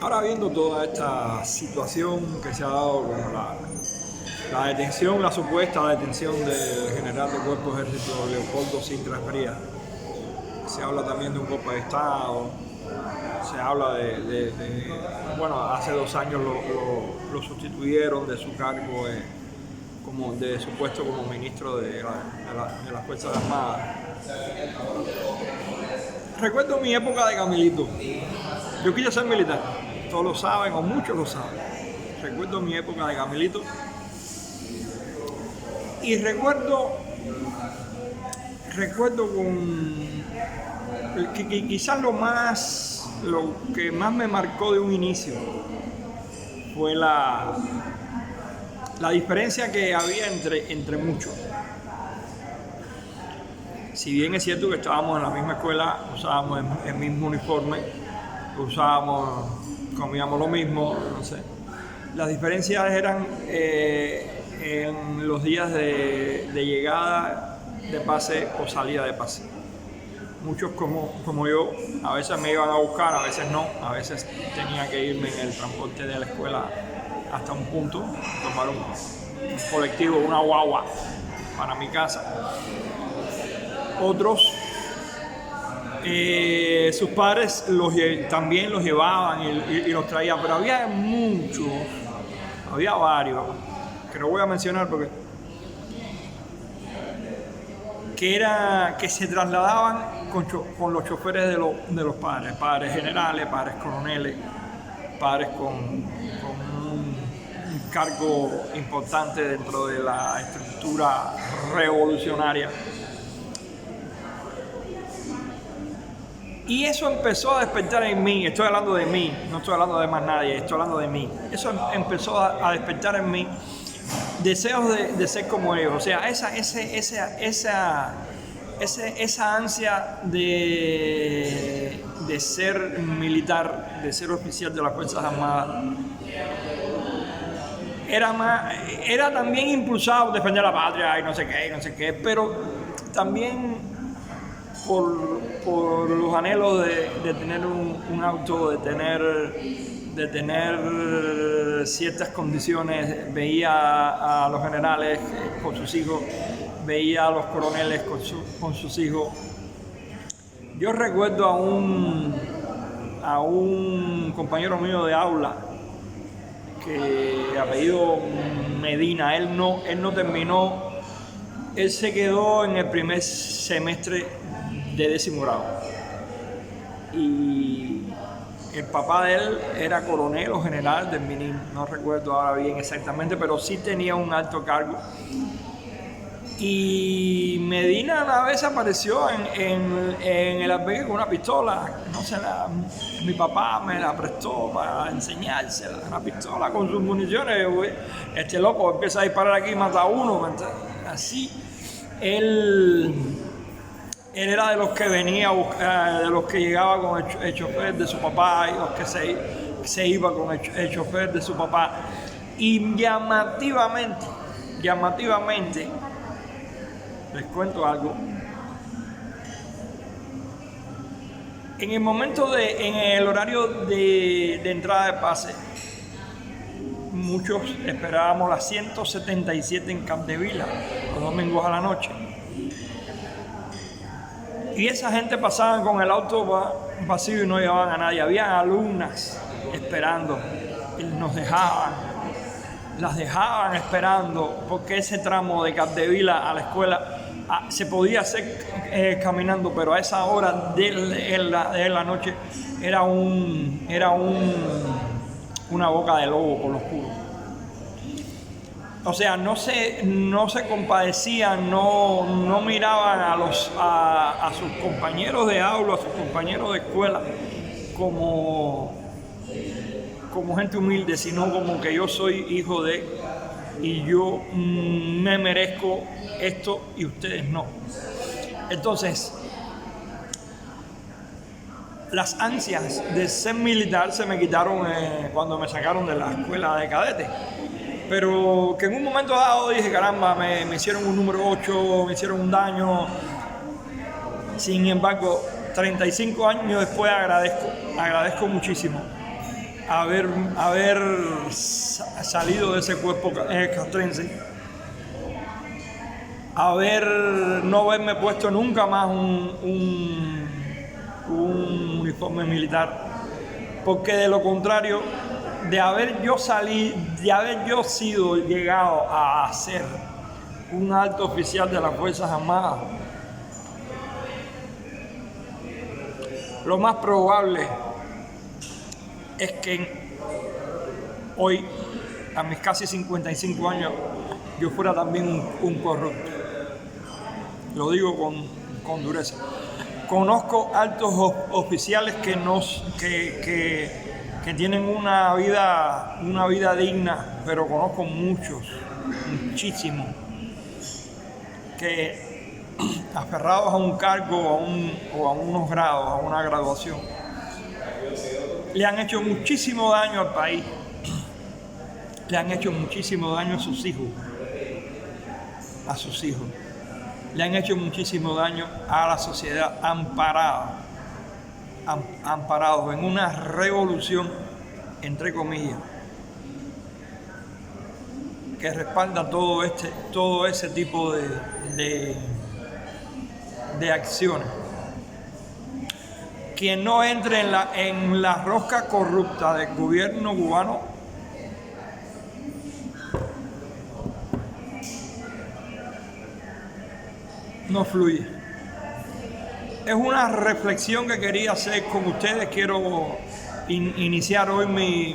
Ahora viendo toda esta situación que se ha dado con la detención, la supuesta detención del general de Cuerpo de Ejército Leopoldo Sintra Frías, se habla también de un golpe de Estado, se habla bueno, hace 2 años lo sustituyeron de su cargo de su puesto como ministro de las Fuerzas Armadas. Recuerdo mi época de Camilito. Yo quise ser militar, todos lo saben o muchos lo saben. Recuerdo mi época de Camilito y recuerdo que quizás lo que más me marcó de un inicio fue la diferencia que había entre muchos. Si bien es cierto que estábamos en la misma escuela, usábamos el mismo uniforme, comíamos lo mismo, no sé. Las diferencias eran en los días de llegada de pase o salida de pase. Muchos como yo, a veces me iban a buscar, a veces no, a veces tenía que irme en el transporte de la escuela hasta un punto, tomar un colectivo, una guagua para mi casa. Otros, sus padres también los llevaban y los traían, pero había muchos, había varios, que no voy a mencionar porque que se trasladaban con los choferes de los padres generales, padres coroneles, padres con un cargo importante dentro de la estructura revolucionaria. Y eso empezó a despertar en mí, estoy hablando de mí, no estoy hablando de más nadie, estoy hablando de mí. Eso empezó a despertar en mí deseos de ser como ellos, o sea, esa ansia de ser militar, de ser oficial de las Fuerzas Armadas, era también impulsado a defender la patria y no sé qué, pero también por los anhelos de tener un auto, de tener ciertas condiciones. Veía a los generales con sus hijos, veía a los coroneles con sus hijos. Yo recuerdo a un compañero mío de aula, que apellido Medina, él no terminó, él se quedó en el primer semestre de 10º grado. Y el papá de él era coronel o general del Minin, no recuerdo ahora bien exactamente, pero sí tenía un alto cargo. Y Medina una vez apareció en el albergue con una pistola, mi papá me la prestó para enseñársela, una pistola con sus municiones. Este loco empieza a disparar aquí y mata a uno, así. Él era de los que venía a buscar, de los que llegaba con el chofer de su papá y los que se iba con el chofer de su papá. Y llamativamente, les cuento algo. En el horario de entrada de pase, muchos esperábamos las 177 en Capdevila, los domingos a la noche. Y esa gente pasaba con el auto vacío y no llevaban a nadie. Había alumnas esperando y las dejaban esperando, porque ese tramo de Capdevila a la escuela se podía hacer caminando, pero a esa hora de la noche era una boca de lobo por lo oscuro. O sea, no se compadecían, no miraban a sus compañeros de aula, a sus compañeros de escuela como gente humilde, sino como que yo soy hijo de, y yo me merezco esto y ustedes no. Entonces, las ansias de ser militar se me quitaron cuando me sacaron de la escuela de cadetes. Pero que en un momento dado dije, caramba, me hicieron un número 8, me hicieron un daño. Sin embargo, 35 años después agradezco muchísimo haber salido de ese cuerpo castrense, no haberme puesto nunca más un uniforme militar, porque de lo contrario, de haber yo sido llegado a ser un alto oficial de las Fuerzas Armadas, lo más probable es que hoy, a mis casi 55 años, yo fuera también un corrupto. Lo digo con dureza. Conozco altos oficiales que tienen una vida digna, pero conozco muchísimos, que aferrados a un cargo o a unos grados, a una graduación, le han hecho muchísimo daño al país, le han hecho muchísimo daño a sus hijos, le han hecho muchísimo daño a la sociedad, amparados en una revolución, entre comillas, que respalda todo ese tipo de acciones. Quien no entre en la rosca corrupta del gobierno cubano no fluye. Es una reflexión que quería hacer con ustedes. Quiero iniciar hoy